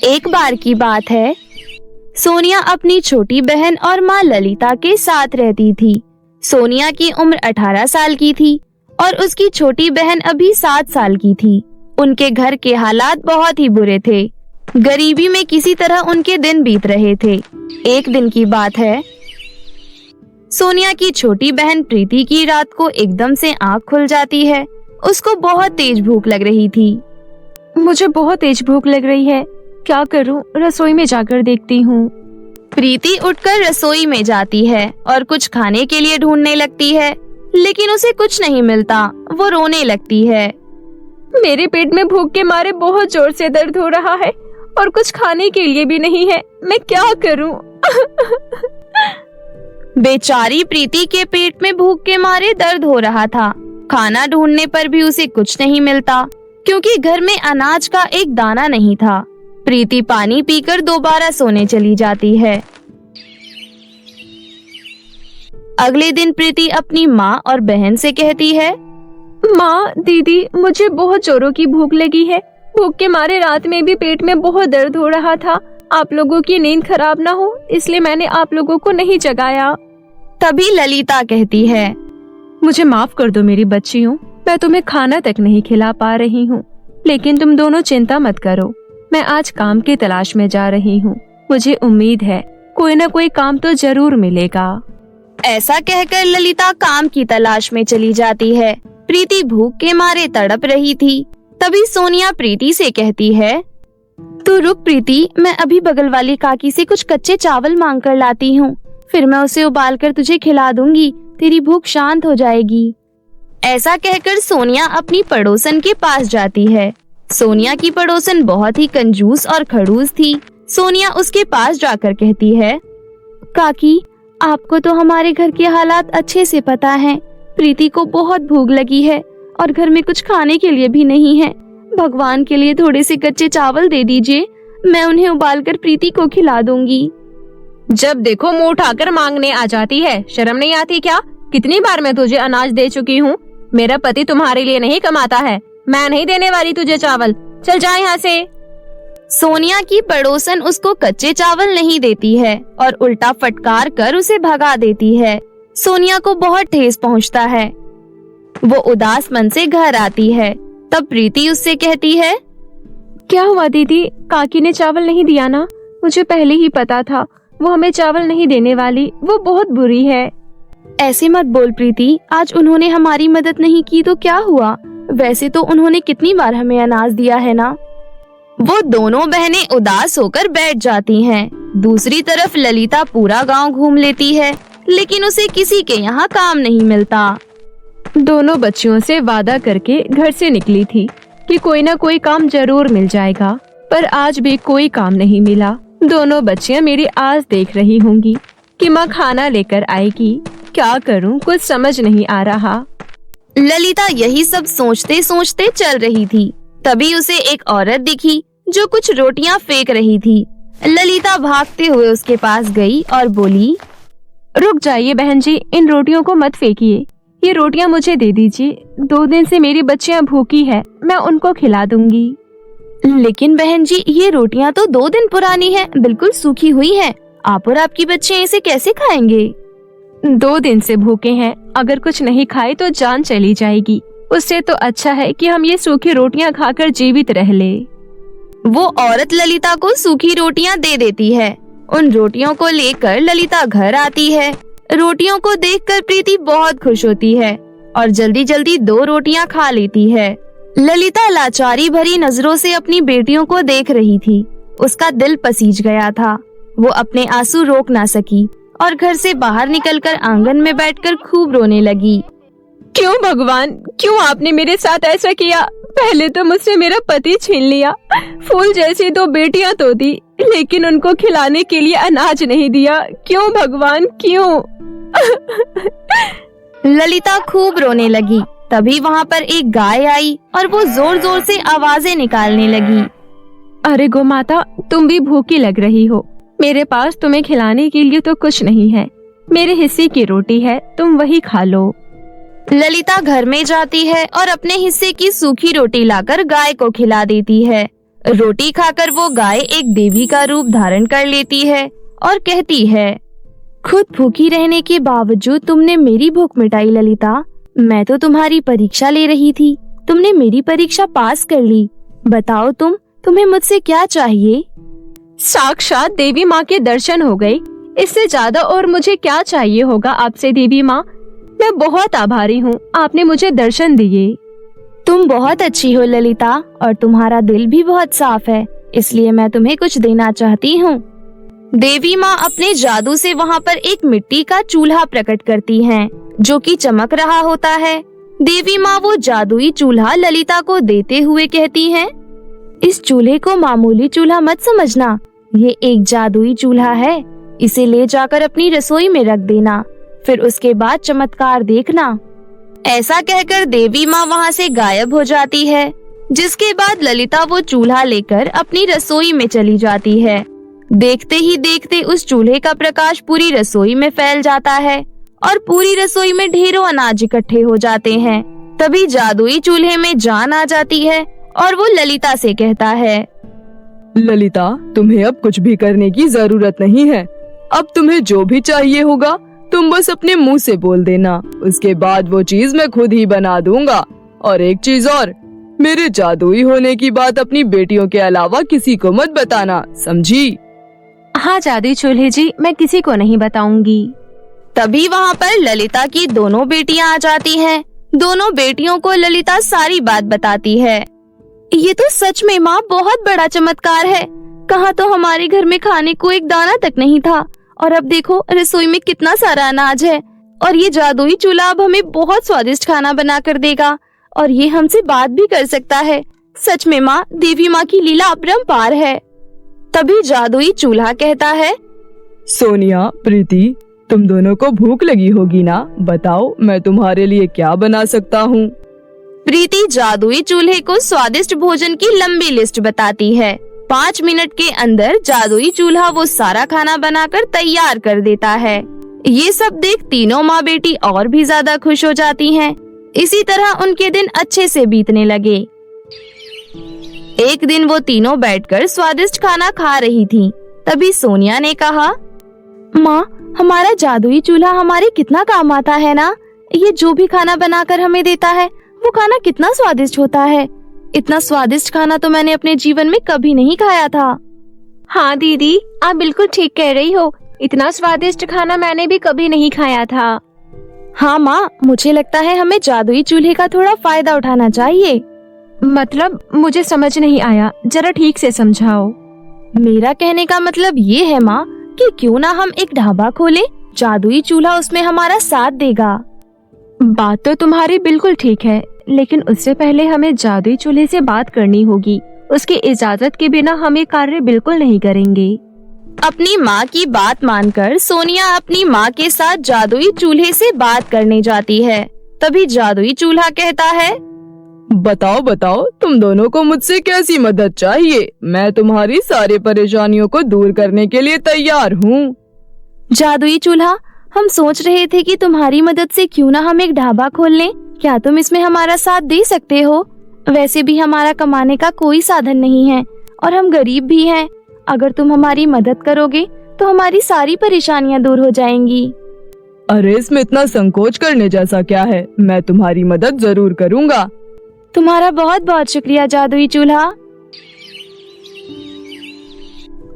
एक बार की बात है, सोनिया अपनी छोटी बहन और माँ ललिता के साथ रहती थी। सोनिया की उम्र 18 साल की थी और उसकी छोटी बहन अभी 7 साल की थी। उनके घर के हालात बहुत ही बुरे थे। गरीबी में किसी तरह उनके दिन बीत रहे थे। एक दिन की बात है, सोनिया की छोटी बहन प्रीति की रात को एकदम से आंख खुल जाती है। उसको बहुत तेज भूख लग रही थी। मुझे बहुत तेज भूख लग रही है, क्या करूं? रसोई में जाकर देखती हूँ। प्रीति उठकर रसोई में जाती है और कुछ खाने के लिए ढूंढने लगती है, लेकिन उसे कुछ नहीं मिलता। वो रोने लगती है। मेरे पेट में भूख के मारे बहुत जोर से दर्द हो रहा है और कुछ खाने के लिए भी नहीं है। मैं क्या करूं? बेचारी प्रीति के पेट में भूख के मारे दर्द हो रहा था। खाना ढूंढने पर भी उसे कुछ नहीं मिलता, क्योंकि घर में अनाज का एक दाना नहीं था। प्रीति पानी पीकर दोबारा सोने चली जाती है। अगले दिन प्रीति अपनी माँ और बहन से कहती है, माँ, दीदी, मुझे बहुत जोरों की भूख लगी है। भूख के मारे रात में भी पेट में बहुत दर्द हो रहा था। आप लोगों की नींद खराब ना हो, इसलिए मैंने आप लोगों को नहीं जगाया। तभी ललिता कहती है, मुझे माफ कर दो मेरी बच्चियों, मैं तुम्हें खाना तक नहीं खिला पा रही हूँ, लेकिन तुम दोनों चिंता मत करो। मैं आज काम की तलाश में जा रही हूँ। मुझे उम्मीद है कोई न कोई काम तो जरूर मिलेगा। ऐसा कहकर ललिता काम की तलाश में चली जाती है। प्रीति भूख के मारे तड़प रही थी। तभी सोनिया प्रीति से कहती है, तू रुक प्रीति, मैं अभी बगल वाली काकी से कुछ कच्चे चावल मांग कर लाती हूँ, फिर मैं उसे उबाल कर तुझे खिला दूंगी। तेरी भूख शांत हो जाएगी। ऐसा कहकर सोनिया अपनी पड़ोसन के पास जाती है। सोनिया की पड़ोसन बहुत ही कंजूस और खड़ूस थी। सोनिया उसके पास जाकर कहती है, काकी, आपको तो हमारे घर के हालात अच्छे से पता है। प्रीति को बहुत भूख लगी है और घर में कुछ खाने के लिए भी नहीं है। भगवान के लिए थोड़े से कच्चे चावल दे दीजिए, मैं उन्हें उबालकर प्रीति को खिला दूंगी। जब देखो मुंह उठाकर मांगने आ जाती है, शर्म नहीं आती क्या? कितनी बार मैं तुझे अनाज दे चुकी हूँ। मेरा पति तुम्हारे लिए नहीं कमाता है, मैं नहीं देने वाली तुझे चावल। चल जा यहाँ से। सोनिया की पड़ोसन उसको कच्चे चावल नहीं देती है और उल्टा फटकार कर उसे भगा देती है। सोनिया को बहुत ठेस पहुँचता है। वो उदास मन से घर आती है। तब प्रीति उससे कहती है, क्या हुआ दीदी, काकी ने चावल नहीं दिया ना? मुझे पहले ही पता था वो हमें चावल नहीं देने वाली। वो बहुत बुरी है। ऐसे मत बोल प्रीति, आज उन्होंने हमारी मदद नहीं की तो क्या हुआ? वैसे तो उन्होंने कितनी बार हमें अनाज दिया है ना। वो दोनों बहनें उदास होकर बैठ जाती हैं। दूसरी तरफ ललिता पूरा गांव घूम लेती है, लेकिन उसे किसी के यहाँ काम नहीं मिलता। दोनों बच्चियों से वादा करके घर से निकली थी कि कोई ना कोई काम जरूर मिल जाएगा, पर आज भी कोई काम नहीं मिला। दोनों बच्चियां मेरी आस देख रही होंगी कि माँ खाना लेकर आएगी। क्या करूं, कुछ समझ नहीं आ रहा। ललिता यही सब सोचते सोचते चल रही थी। तभी उसे एक औरत दिखी जो कुछ रोटियां फेंक रही थी। ललिता भागते हुए उसके पास गई और बोली, रुक जाइए बहन जी, इन रोटियों को मत फेंकिए। ये रोटियां मुझे दे दीजिए। 2 दिन से मेरी बच्चियां भूखी है, मैं उनको खिला दूंगी। लेकिन बहन जी, ये रोटियां तो 2 दिन पुरानी है, बिल्कुल सूखी हुई है। आप और आपकी बच्चे इसे कैसे खाएंगे? 2 दिन से भूखे हैं, अगर कुछ नहीं खाए तो जान चली जाएगी। उससे तो अच्छा है कि हम ये सूखी रोटियां खाकर जीवित रह ले। वो औरत ललिता को सूखी रोटियां दे देती है। उन रोटियों को लेकर ललिता घर आती है। रोटियों को देखकर प्रीति बहुत खुश होती है और जल्दी जल्दी 2 रोटियां खा लेती है। ललिता लाचारी भरी नजरों से अपनी बेटियों को देख रही थी। उसका दिल पसीज गया था। वो अपने आंसू रोक ना सकी और घर से बाहर निकलकर आंगन में बैठकर खूब रोने लगी। क्यों भगवान, क्यों आपने मेरे साथ ऐसा किया? पहले तो मुझसे मेरा पति छीन लिया, फूल जैसी 2 बेटियां तो दी, लेकिन उनको खिलाने के लिए अनाज नहीं दिया। क्यों भगवान, क्यों? ललिता खूब रोने लगी। तभी वहाँ पर एक गाय आई और वो जोर जोर से आवाजें निकालने लगी। अरे गौ माता, तुम भी भूखी लग रही हो। मेरे पास तुम्हें खिलाने के लिए तो कुछ नहीं है। मेरे हिस्से की रोटी है, तुम वही खा लो। ललिता घर में जाती है और अपने हिस्से की सूखी रोटी लाकर गाय को खिला देती है। रोटी खाकर वो गाय एक देवी का रूप धारण कर लेती है और कहती है, खुद भूखी रहने के बावजूद तुमने मेरी भूख मिटाई ललिता। मैं तो तुम्हारी परीक्षा ले रही थी, तुमने मेरी परीक्षा पास कर ली। बताओ तुम्हें मुझसे क्या चाहिए? साक्षात देवी माँ के दर्शन हो गए। इससे ज्यादा और मुझे क्या चाहिए होगा आपसे देवी माँ। मैं बहुत आभारी हूँ, आपने मुझे दर्शन दिए। तुम बहुत अच्छी हो ललिता, और तुम्हारा दिल भी बहुत साफ है, इसलिए मैं तुम्हें कुछ देना चाहती हूँ। देवी माँ अपने जादू से वहाँ पर एक मिट्टी का चूल्हा प्रकट करती हैं, जो कि चमक रहा होता है। देवी माँ वो जादुई चूल्हा ललिता को देते हुए कहती हैं, इस चूल्हे को मामूली चूल्हा मत समझना, ये एक जादुई चूल्हा है। इसे ले जाकर अपनी रसोई में रख देना, फिर उसके बाद चमत्कार देखना। ऐसा कहकर देवी माँ वहाँ से गायब हो जाती है, जिसके बाद ललिता वो चूल्हा लेकर अपनी रसोई में चली जाती है। देखते ही देखते उस चूल्हे का प्रकाश पूरी रसोई में फैल जाता है और पूरी रसोई में ढेरों अनाज इकट्ठे हो जाते हैं। तभी जादुई चूल्हे में जान आ जाती है और वो ललिता से कहता है, ललिता, तुम्हें अब कुछ भी करने की जरूरत नहीं है। अब तुम्हें जो भी चाहिए होगा तुम बस अपने मुंह से बोल देना, उसके बाद वो चीज मैं खुद ही बना दूंगा। और एक चीज और, मेरे जादुई होने की बात अपनी बेटियों के अलावा किसी को मत बताना, समझी? हाँ जादुई चूल्हे जी, मैं किसी को नहीं बताऊंगी। तभी वहाँ पर ललिता की दोनों बेटियाँ आ जाती हैं। दोनों बेटियों को ललिता सारी बात बताती है। ये तो सच में माँ बहुत बड़ा चमत्कार है। कहाँ तो हमारे घर में खाने को एक दाना तक नहीं था, और अब देखो रसोई में कितना सारा अनाज है। और ये जादुई चूल्हा अब हमें बहुत स्वादिष्ट खाना बना कर देगा, और ये हमसे बात भी कर सकता है। सच में माँ, देवी माँ की लीला अपरंपार है। तभी जादुई चूल्हा कहता है, सोनिया, प्रीति, तुम दोनों को भूख लगी होगी ना? बताओ मैं तुम्हारे लिए क्या बना सकता हूँ? प्रीति जादुई चूल्हे को स्वादिष्ट भोजन की लंबी लिस्ट बताती है। 5 मिनट के अंदर जादुई चूल्हा वो सारा खाना बनाकर तैयार कर देता है। ये सब देख तीनों माँ बेटी और भी ज्यादा खुश हो जाती हैं। इसी तरह उनके दिन अच्छे से बीतने लगे। एक दिन वो तीनों बैठकर स्वादिष्ट खाना खा रही थीं। तभी सोनिया ने कहा, माँ, हमारा जादुई चूल्हा हमारे कितना काम आता है ना। ये जो भी खाना बनाकर हमें देता है वो खाना कितना स्वादिष्ट होता है। इतना स्वादिष्ट खाना तो मैंने अपने जीवन में कभी नहीं खाया था। हाँ दीदी, आप बिल्कुल ठीक कह रही हो। इतना स्वादिष्ट खाना मैंने भी कभी नहीं खाया था। हाँ माँ, मुझे लगता है हमें जादुई चूल्हे का थोड़ा फायदा उठाना चाहिए। मतलब मुझे समझ नहीं आया, जरा ठीक से समझाओ। मेरा कहने का मतलब ये है माँ कि क्यों ना हम एक ढाबा खोलें, जादुई चूल्हा उसमें हमारा साथ देगा। बात तो तुम्हारी बिल्कुल ठीक है, लेकिन उससे पहले हमें जादुई चूल्हे से बात करनी होगी। उसकी इजाजत के बिना हम ये कार्य बिल्कुल नहीं करेंगे। अपनी माँ की बात मानकर सोनिया अपनी माँ के साथ जादुई चूल्हे से बात करने जाती है। तभी जादुई चूल्हा कहता है, बताओ बताओ, तुम दोनों को मुझसे कैसी मदद चाहिए? मैं तुम्हारी सारी परेशानियों को दूर करने के लिए तैयार हूँ। जादुई चूल्हा, हम सोच रहे थे कि तुम्हारी मदद से क्यों ना हम एक ढाबा खोल लें। क्या तुम इसमें हमारा साथ दे सकते हो? वैसे भी हमारा कमाने का कोई साधन नहीं है और हम गरीब भी हैं। अगर तुम हमारी मदद करोगे तो हमारी सारी परेशानियां दूर हो जाएंगी। अरे इसमें इतना संकोच करने जैसा क्या है? मैं तुम्हारी मदद जरूर करूँगा। तुम्हारा बहुत बहुत शुक्रिया जादुई चूल्हा।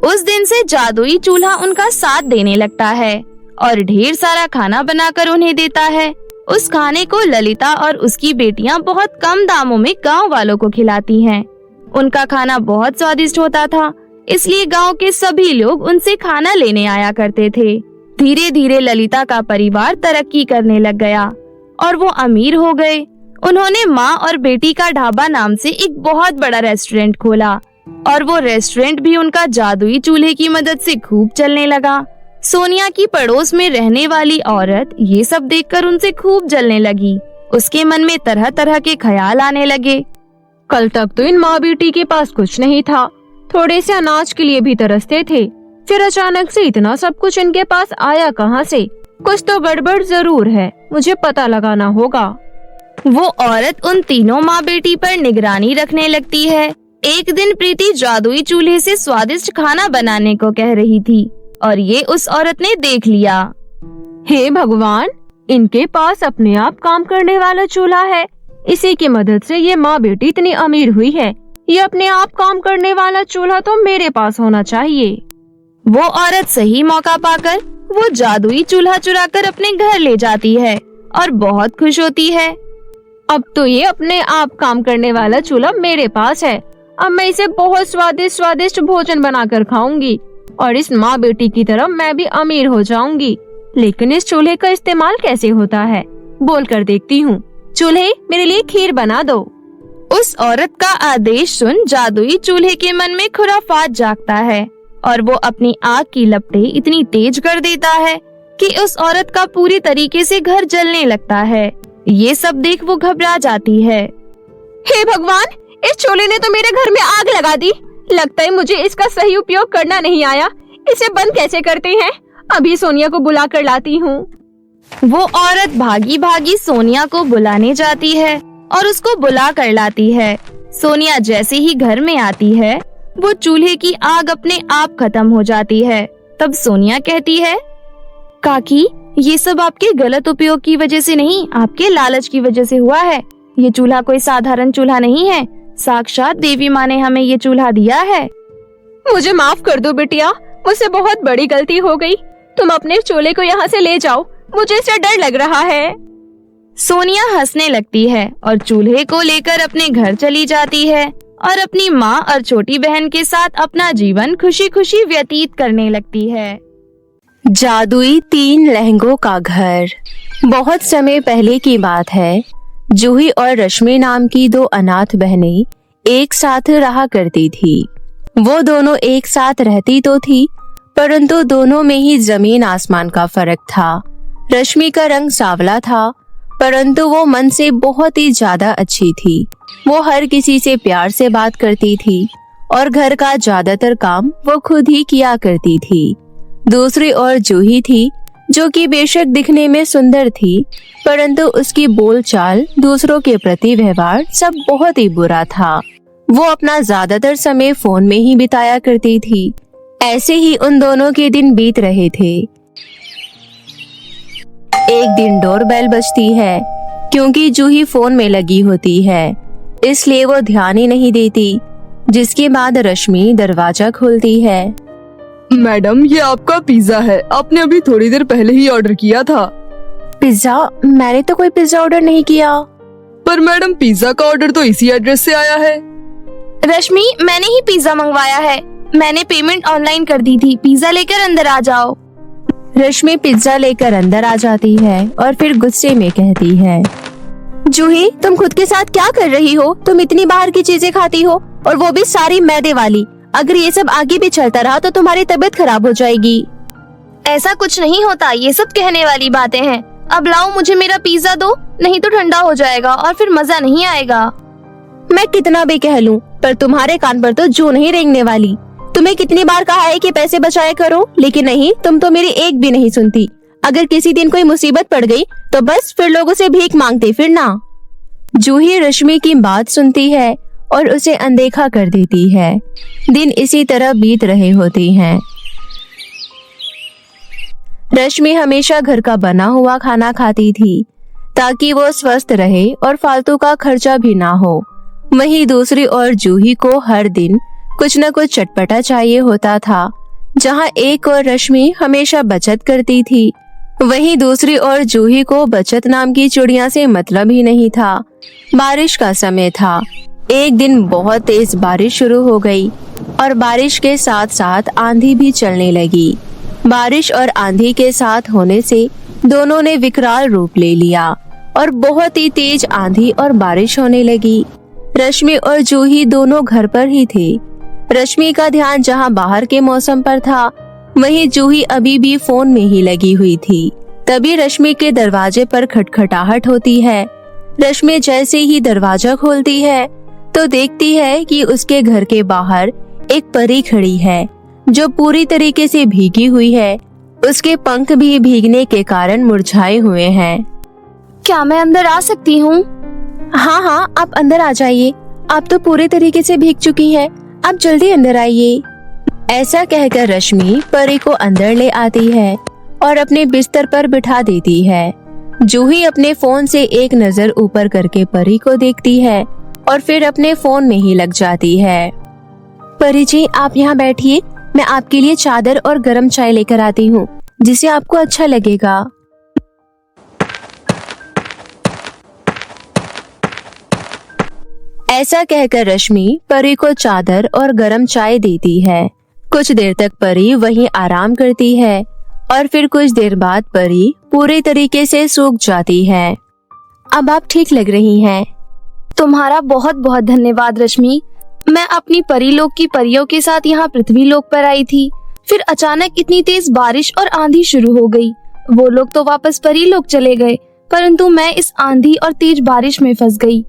उस दिन से जादुई चूल्हा उनका साथ देने लगता है और ढेर सारा खाना बनाकर उन्हें देता है। उस खाने को ललिता और उसकी बेटियां बहुत कम दामों में गांव वालों को खिलाती हैं। उनका खाना बहुत स्वादिष्ट होता था, इसलिए गांव के सभी लोग उनसे खाना लेने आया करते थे। धीरे धीरे ललिता का परिवार तरक्की करने लग गया और वो अमीर हो गए। उन्होंने माँ और बेटी का ढाबा नाम से एक बहुत बड़ा रेस्टोरेंट खोला और वो रेस्टोरेंट भी उनका जादुई चूल्हे की मदद से खूब चलने लगा। सोनिया की पड़ोस में रहने वाली औरत ये सब देखकर उनसे खूब जलने लगी। उसके मन में तरह तरह के ख्याल आने लगे। कल तक तो इन माँ बेटी के पास कुछ नहीं था, थोड़े से अनाज के लिए भी तरसते थे। फिर अचानक से इतना सब कुछ इनके पास आया कहाँ से? कुछ तो गड़बड़ जरूर है, मुझे पता लगाना होगा। वो औरत उन तीनों माँ बेटी पर निगरानी रखने लगती है। एक दिन प्रीति जादुई चूल्हे से स्वादिष्ट खाना बनाने को कह रही थी और ये उस औरत ने देख लिया। हे भगवान, इनके पास अपने आप काम करने वाला चूल्हा है। इसी की मदद से ये माँ बेटी इतनी अमीर हुई है। ये अपने आप काम करने वाला चूल्हा तो मेरे पास होना चाहिए। वो औरत सही मौका पाकर वो जादुई चूल्हा चुराकर अपने घर ले जाती है और बहुत खुश होती है। अब तो ये अपने आप काम करने वाला चूल्हा मेरे पास है। अब मैं इसे बहुत स्वादिष्ट भोजन बनाकर खाऊंगी और इस माँ बेटी की तरह मैं भी अमीर हो जाऊंगी। लेकिन इस चूल्हे का इस्तेमाल कैसे होता है, बोल कर देखती हूँ। चूल्हे, मेरे लिए खीर बना दो। उस औरत का आदेश सुन जादुई चूल्हे के मन में खुराफात जागता है और वो अपनी आग की लपटें इतनी तेज कर देता है कि उस औरत का पूरी तरीके से घर जलने लगता है। ये सब देख वो घबरा जाती है। हे भगवान, इस चूल्हे ने तो मेरे घर में आग लगा दी। लगता है मुझे इसका सही उपयोग करना नहीं आया। इसे बंद कैसे करते हैं? अभी सोनिया को बुला कर लाती हूँ। वो औरत भागी भागी सोनिया को बुलाने जाती है और उसको बुला कर लाती है। सोनिया जैसे ही घर में आती है वो चूल्हे की आग अपने आप खत्म हो जाती है। तब सोनिया कहती है, काकी, ये सब आपके गलत उपयोग की वजह से नहीं, आपके लालच की वजह से हुआ है। ये चूल्हा कोई साधारण चूल्हा नहीं है। साक्षात देवी माँ ने हमें ये चूल्हा दिया है। मुझे माफ कर दो बिटिया, मुझसे बहुत बड़ी गलती हो गई। तुम अपने चूल्हे को यहाँ से ले जाओ, मुझे इससे डर लग रहा है। सोनिया हंसने लगती है और चूल्हे को लेकर अपने घर चली जाती है और अपनी माँ और छोटी बहन के साथ अपना जीवन खुशी खुशी व्यतीत करने लगती है। जादुई 3 लहंगों का घर। बहुत समय पहले की बात है। जूही और रश्मि नाम की 2 अनाथ बहनें एक साथ रहा करती थी। वो दोनों एक साथ रहती तो थी, परंतु दोनों में ही जमीन आसमान का फर्क था। रश्मि का रंग सांवला था, परंतु वो मन से बहुत ही ज्यादा अच्छी थी। वो हर किसी से प्यार से बात करती थी और घर का ज्यादातर काम वो खुद ही किया करती थी। दूसरी ओर जूही थी, जो कि बेशक दिखने में सुंदर थी, परंतु उसकी बोलचाल, दूसरों के प्रति व्यवहार सब बहुत ही बुरा था। वो अपना ज्यादातर समय फोन में ही बिताया करती थी। ऐसे ही उन दोनों के दिन बीत रहे थे। एक दिन डोरबेल बजती है। क्योंकि जूही फोन में लगी होती है, इसलिए वो ध्यान ही नहीं देती। जिसके बाद रश्मि दरवाजा खोलती है। मैडम, ये आपका पिज्जा है। आपने अभी थोड़ी देर पहले ही ऑर्डर किया था। पिज्जा? मैंने तो कोई पिज्जा ऑर्डर नहीं किया। पर मैडम, पिज्जा का ऑर्डर तो इसी एड्रेस से आया है। रश्मि, मैंने ही पिज्जा मंगवाया है। मैंने पेमेंट ऑनलाइन कर दी थी। पिज्जा लेकर अंदर आ जाओ। रश्मि पिज्जा लेकर अंदर आ जाती है और फिर गुस्से में कहती है, जूही, तुम खुद के साथ क्या कर रही हो? तुम इतनी बाहर की चीजें खाती हो और वो भी सारी मैदे वाली। अगर ये सब आगे भी चलता रहा तो तुम्हारी तबीयत खराब हो जाएगी। ऐसा कुछ नहीं होता, ये सब कहने वाली बातें हैं। अब लाओ, मुझे मेरा पिज्जा दो, नहीं तो ठंडा हो जाएगा और फिर मजा नहीं आएगा। मैं कितना भी कह लूं, पर तुम्हारे कान पर तो जू नहीं रेंगने वाली। तुम्हें कितनी बार कहा है कि पैसे बचाया करो, लेकिन नहीं, तुम तो मेरी एक भी नहीं सुनती। अगर किसी दिन कोई मुसीबत पड़ गई तो बस फिर लोगों से भीख मांगते फिरना। जूही रश्मि की बात सुनती है और उसे अनदेखा कर देती है। दिन इसी तरह बीत रहे होते हैं। रश्मि हमेशा घर का बना हुआ खाना खाती थी ताकि वो स्वस्थ रहे और फालतू का खर्चा भी ना हो। वहीं दूसरी ओर जूही को हर दिन कुछ न कुछ चटपटा चाहिए होता था। जहां एक और रश्मि हमेशा बचत करती थी, वहीं दूसरी ओर जूही को बचत नाम की चिड़िया से मतलब ही नहीं था। बारिश का समय था। एक दिन बहुत तेज बारिश शुरू हो गई और बारिश के साथ साथ आंधी भी चलने लगी। बारिश और आंधी के साथ होने से दोनों ने विकराल रूप ले लिया और बहुत ही तेज आंधी और बारिश होने लगी। रश्मि और जूही दोनों घर पर ही थे। रश्मि का ध्यान जहां बाहर के मौसम पर था, वहीं जूही अभी भी फोन में ही लगी हुई थी। तभी रश्मि के दरवाजे पर खटखटाहट होती है। रश्मि जैसे ही दरवाजा खोलती है तो देखती है कि उसके घर के बाहर एक परी खड़ी है जो पूरी तरीके से भीगी हुई है। उसके पंख भी भीगने के कारण मुरझाए हुए हैं। क्या मैं अंदर आ सकती हूँ? हाँ, आप अंदर आ जाइए। आप तो पूरे तरीके से भीग चुकी हैं। आप जल्दी अंदर आइए। ऐसा कहकर रश्मि परी को अंदर ले आती है और अपने बिस्तर पर बिठा देती है। जूही अपने फोन से एक नजर ऊपर करके परी को देखती है और फिर अपने फोन में ही लग जाती है। परी जी, आप यहाँ बैठिए, मैं आपके लिए चादर और गरम चाय लेकर आती हूँ, जिसे आपको अच्छा लगेगा। ऐसा कहकर रश्मि परी को चादर और गरम चाय देती है। कुछ देर तक परी वहीं आराम करती है और फिर कुछ देर बाद परी पूरे तरीके से सूख जाती है। अब आप ठीक लग रही हैं। तुम्हारा बहुत बहुत धन्यवाद रश्मि। मैं अपनी परीलोक की परियों के साथ यहाँ पृथ्वी लोक पर आई थी। फिर अचानक इतनी तेज बारिश और आंधी शुरू हो गई। वो लोग तो वापस परीलोक चले गए, परंतु मैं इस आंधी और तेज बारिश में फंस गई।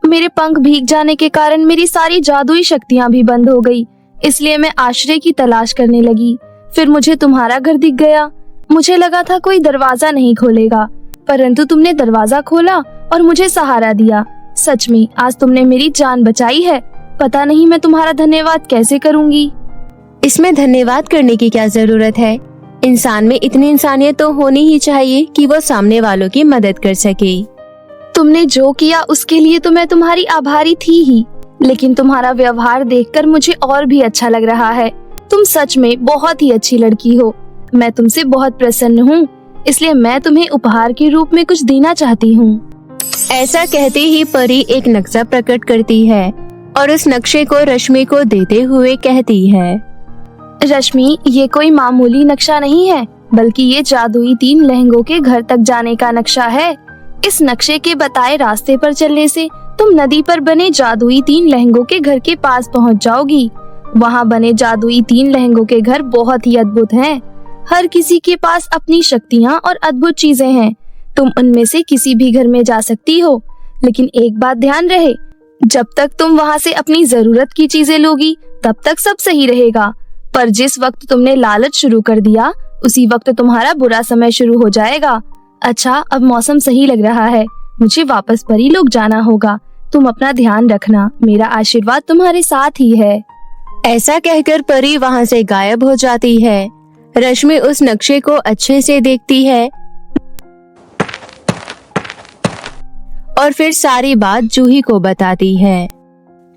मेरे पंख भीग जाने के कारण मेरी सारी जादुई शक्तियाँ भी बंद हो गई। इसलिए मैं आश्रय की तलाश करने लगी। फिर मुझे तुम्हारा घर दिख गया। मुझे लगा था कोई दरवाजा नहीं खोलेगा, परंतु तुमने दरवाजा खोला और मुझे सहारा दिया। सच में आज तुमने मेरी जान बचाई है। पता नहीं मैं तुम्हारा धन्यवाद कैसे करूंगी। इसमें धन्यवाद करने की क्या जरूरत है। इंसान में इतनी इंसानियत तो होनी ही चाहिए कि वो सामने वालों की मदद कर सके। तुमने जो किया उसके लिए तो मैं तुम्हारी आभारी थी ही, लेकिन तुम्हारा व्यवहार देखकर मुझे और भी अच्छा लग रहा है। तुम सच में बहुत ही अच्छी लड़की हो। मैं तुमसे बहुत प्रसन्न हूँ, इसलिए मैं तुम्हें उपहार के रूप में कुछ देना चाहती हूँ। ऐसा कहते ही परी एक नक्शा प्रकट करती है और उस नक्शे को रश्मि को देते हुए कहती है, रश्मि, ये कोई मामूली नक्शा नहीं है, बल्कि ये जादुई 3 लहंगों के घर तक जाने का नक्शा है। इस नक्शे के बताए रास्ते पर चलने से तुम नदी पर बने जादुई 3 लहंगों के घर के पास पहुंच जाओगी। वहां बने जादुई 3 लहंगों के घर बहुत ही अद्भुत हैं। हर किसी के पास अपनी शक्तियां और अद्भुत चीजें हैं। तुम उनमें से किसी भी घर में जा सकती हो, लेकिन एक बात ध्यान रहे, जब तक तुम वहां से अपनी जरूरत की चीजें लोगी तब तक सब सही रहेगा। पर जिस वक्त तुमने लालच शुरू कर दिया, उसी वक्त तुम्हारा बुरा समय शुरू हो जाएगा। अच्छा, अब मौसम सही लग रहा है, मुझे वापस परीलोक जाना होगा। तुम अपना ध्यान रखना, मेरा आशीर्वाद तुम्हारे साथ ही है। ऐसा कहकर परी वहां से गायब हो जाती है। रश्मि उस नक्शे को अच्छे से देखती है और फिर सारी बात जूही को बताती है।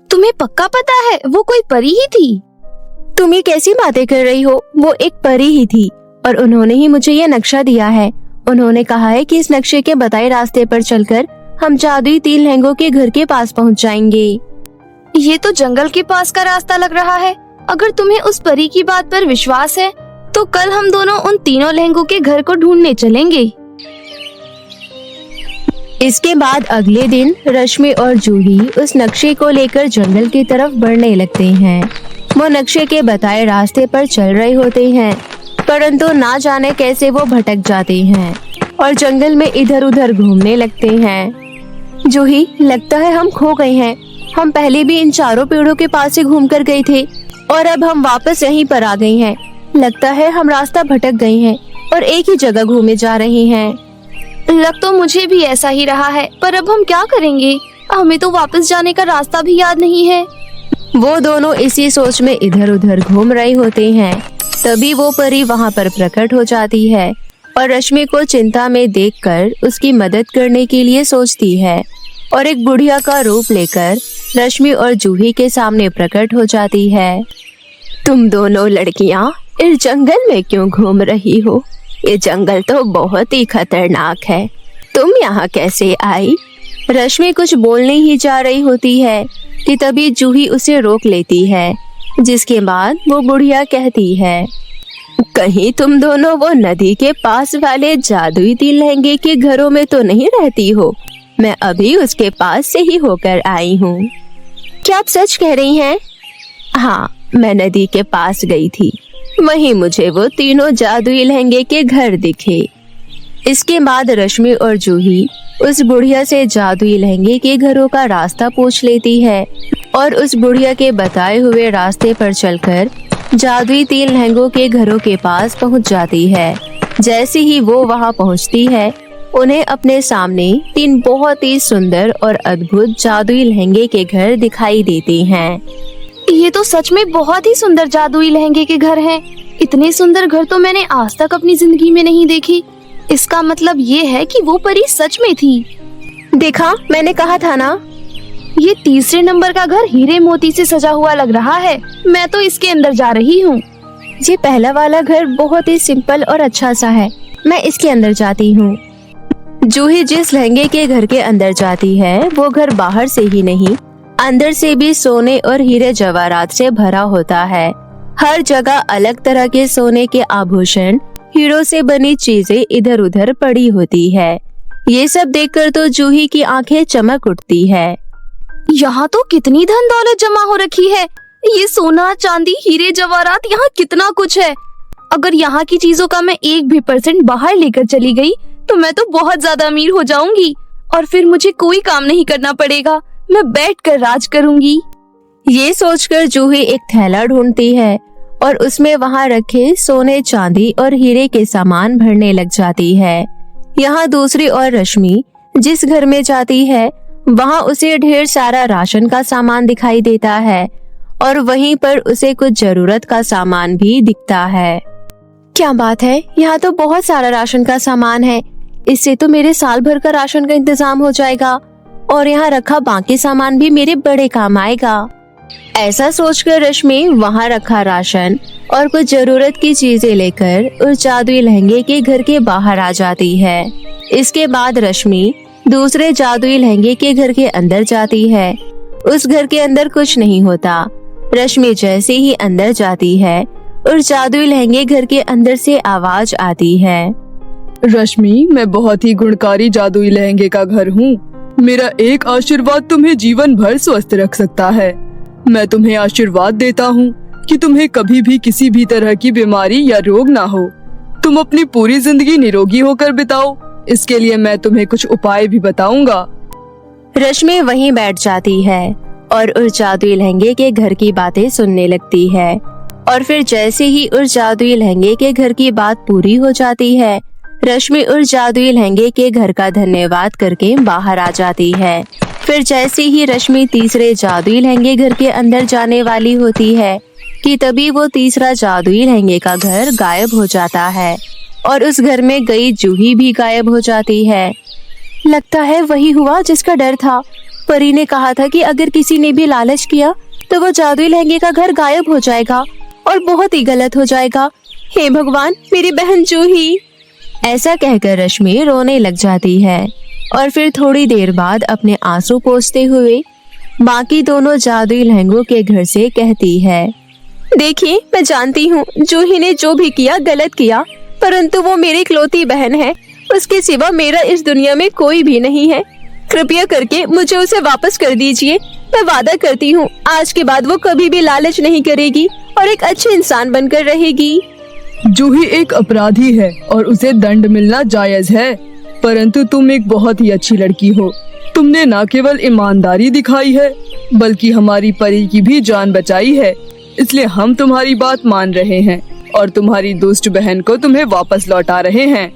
तुम्हें पक्का पता है वो कोई परी ही थी? तुम ये कैसी बातें कर रही हो? वो एक परी ही थी और उन्होंने ही मुझे ये नक्शा दिया है। उन्होंने कहा है कि इस नक्शे के बताए रास्ते पर चलकर हम जादुई 3 लहंगों के घर के पास पहुंच जाएंगे। ये तो जंगल के पास का रास्ता लग रहा है। अगर तुम्हें उस परी की बात पर विश्वास है, तो कल हम दोनों उन 3 लहंगों के घर को ढूंढने चलेंगे। इसके बाद अगले दिन रश्मि और जूही उस नक्शे को लेकर जंगल की तरफ बढ़ने लगते हैं। वो नक्शे के बताए रास्ते पर चल रहे होते हैं, परंतु ना जाने कैसे वो भटक जाते हैं और जंगल में इधर उधर घूमने लगते हैं। जूही, लगता है हम खो गए हैं। हम पहले भी इन 4 पेड़ों के पास से घूम कर गए थे और अब हम वापस यहीं पर आ गए हैं। लगता है हम रास्ता भटक गए हैं और एक ही जगह घूमे जा रहे हैं। लग तो मुझे भी ऐसा ही रहा है, पर अब हम क्या करेंगे? हमें तो वापस जाने का रास्ता भी याद नहीं है। वो दोनों इसी सोच में इधर उधर घूम रहे होते हैं। तभी वो परी वहाँ पर प्रकट हो जाती है और रश्मि को चिंता में देखकर उसकी मदद करने के लिए सोचती है और एक बुढ़िया का रूप लेकर रश्मि और जूही के सामने प्रकट हो जाती है। तुम दोनों लड़कियाँ इस जंगल में क्यों घूम रही हो? ये जंगल तो बहुत ही खतरनाक है। तुम यहाँ कैसे आई? रश्मि कुछ बोलने ही जा रही होती है कि तभी जूही उसे रोक लेती है, जिसके बाद वो बुढ़िया कहती है, कहीं तुम दोनों वो नदी के पास वाले जादुई 3 लहंगे के घरों में तो नहीं रहती हो? मैं अभी उसके पास से ही होकर आई हूँ। क्या आप सच कह रही हैं? हाँ, मैं नदी के पास गई थी, वहीं मुझे वो 3 जादुई लहंगे के घर दिखे। इसके बाद रश्मि और जूही उस बुढ़िया से जादुई लहंगे के घरों का रास्ता पूछ लेती है और उस बुढ़िया के बताए हुए रास्ते पर चलकर जादुई 3 लहंगों के घरों के पास पहुंच जाती है। जैसे ही वो वहां पहुंचती है, उन्हें अपने सामने 3 बहुत ही सुंदर और अद्भुत जादुई लहंगे के घर दिखाई देते हैं। ये तो सच में बहुत ही सुंदर जादुई लहंगे के घर हैं। इतने सुंदर घर तो मैंने आज तक अपनी जिंदगी में नहीं देखे। इसका मतलब ये है कि वो परी सच में थी। देखा, मैंने कहा था ना। ये तीसरे नंबर का घर हीरे मोती से सजा हुआ लग रहा है। मैं तो इसके अंदर जा रही हूँ। ये पहला वाला घर बहुत ही सिंपल और अच्छा सा है। मैं इसके अंदर जाती हूँ। जूही जिस लहंगे के घर के अंदर जाती है वो घर बाहर से ही नहीं, अंदर से भी सोने और हीरे जवाहरात से भरा होता है। हर जगह अलग तरह के सोने के आभूषण, हीरों से बनी चीजें इधर उधर पड़ी होती है। ये सब देखकर तो जूही की आंखें चमक उठती है। यहाँ तो कितनी धन दौलत जमा हो रखी है। ये सोना, चांदी, हीरे, जवाहरात, यहाँ कितना कुछ है। अगर यहाँ की चीजों का मैं 1% बाहर लेकर चली गई तो मैं तो बहुत ज्यादा अमीर हो जाऊंगी और फिर मुझे कोई काम नहीं करना पड़ेगा। मैं बैठकर राज करूंगी। ये सोचकर जूही एक थैला ढूंढती है और उसमें वहाँ रखे सोने, चांदी और हीरे के सामान भरने लग जाती है। यहाँ दूसरी ओर रश्मि जिस घर में जाती है वहाँ उसे ढेर सारा राशन का सामान दिखाई देता है और वहीं पर उसे कुछ जरूरत का सामान भी दिखता है। क्या बात है, यहाँ तो बहुत सारा राशन का सामान है। इससे तो मेरे साल भर का राशन का इंतजाम हो जाएगा और यहाँ रखा बाकी सामान भी मेरे बड़े काम आएगा। ऐसा सोचकर रश्मि वहाँ रखा राशन और कुछ जरूरत की चीजें लेकर उस जादुई लहंगे के घर के बाहर आ जाती है। इसके बाद रश्मि दूसरे जादुई लहंगे के घर के अंदर जाती है। उस घर के अंदर कुछ नहीं होता। रश्मि जैसे ही अंदर जाती है उस जादुई लहंगे घर के अंदर से आवाज आती है। रश्मि, मैं बहुत ही गुणकारी जादुई लहंगे का घर हूँ। मेरा एक आशीर्वाद तुम्हें जीवन भर स्वस्थ रख सकता है। मैं तुम्हें आशीर्वाद देता हूँ कि तुम्हें कभी भी किसी भी तरह की बीमारी या रोग ना हो। तुम अपनी पूरी जिंदगी निरोगी होकर बिताओ। इसके लिए मैं तुम्हें कुछ उपाय भी बताऊंगा। रश्मि वहीं बैठ जाती है और उस जादुई लहंगे के घर की बातें सुनने लगती है और फिर जैसे ही उस जादुई लहंगे के घर की बात पूरी हो जाती है रश्मि उस जादुई लहंगे के घर का धन्यवाद करके बाहर आ जाती है। फिर जैसे ही रश्मि तीसरे जादुई लहंगे घर के अंदर जाने वाली होती है कि तभी वो तीसरा जादुई लहंगे का घर गायब हो जाता है और उस घर में गई जूही भी गायब हो जाती है। लगता है वही हुआ जिसका डर था। परी ने कहा था कि अगर किसी ने भी लालच किया तो वो जादुई लहंगे का घर गायब हो जाएगा और बहुत ही गलत हो जाएगा। हे भगवान, मेरी बहन जूही। ऐसा कहकर रश्मि रोने लग जाती है और फिर थोड़ी देर बाद अपने आंसू पोंछते हुए बाकी दोनों जादुई लहंगों के घर से कहती है, देखिए, मैं जानती हूँ जूही ने जो भी किया गलत किया, परंतु वो मेरी इकलौती बहन है। उसके सिवा मेरा इस दुनिया में कोई भी नहीं है। कृपया करके मुझे उसे वापस कर दीजिए। मैं वादा करती हूँ आज के बाद वो कभी भी लालच नहीं करेगी और एक अच्छे इंसान बनकर रहेगी। जूही एक अपराधी है और उसे दंड मिलना जायज है, परंतु तुम एक बहुत ही अच्छी लड़की हो। तुमने न केवल ईमानदारी दिखाई है बल्कि हमारी परी की भी जान बचाई है। इसलिए हम तुम्हारी बात मान रहे हैं और तुम्हारी दुष्ट बहन को तुम्हें वापस लौटा रहे हैं।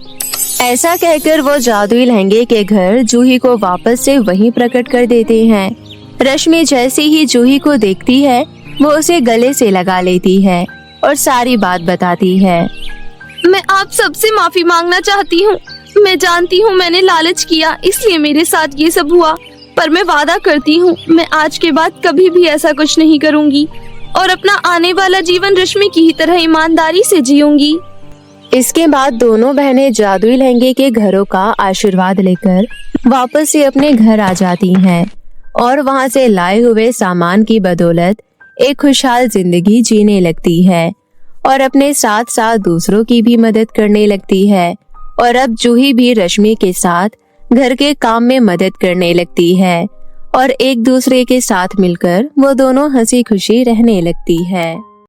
ऐसा कहकर वो जादुई लहंगे के घर जूही को वापस से वहीं प्रकट कर देते हैं। रश्मि जैसे ही जूही को देखती है वो उसे गले से लगा लेती है और सारी बात बताती है। मैं आप सबसे माफी मांगना चाहती हूँ। मैं जानती हूँ मैंने लालच किया, इसलिए मेरे साथ ये सब हुआ, पर मैं वादा करती हूँ मैं आज के बाद कभी भी ऐसा कुछ नहीं करूँगी और अपना आने वाला जीवन रश्मि की ही तरह ईमानदारी से जीऊंगी। इसके बाद दोनों बहनें जादुई लहंगे के घरों का आशीर्वाद लेकर वापस से अपने घर आ जाती हैं और वहां से लाए हुए सामान की बदौलत एक खुशहाल जिंदगी जीने लगती है और अपने साथ साथ दूसरों की भी मदद करने लगती है। और अब जूही भी रश्मि के साथ घर के काम में मदद करने लगती है और एक दूसरे के साथ मिलकर वो दोनों हंसी खुशी रहने लगती है।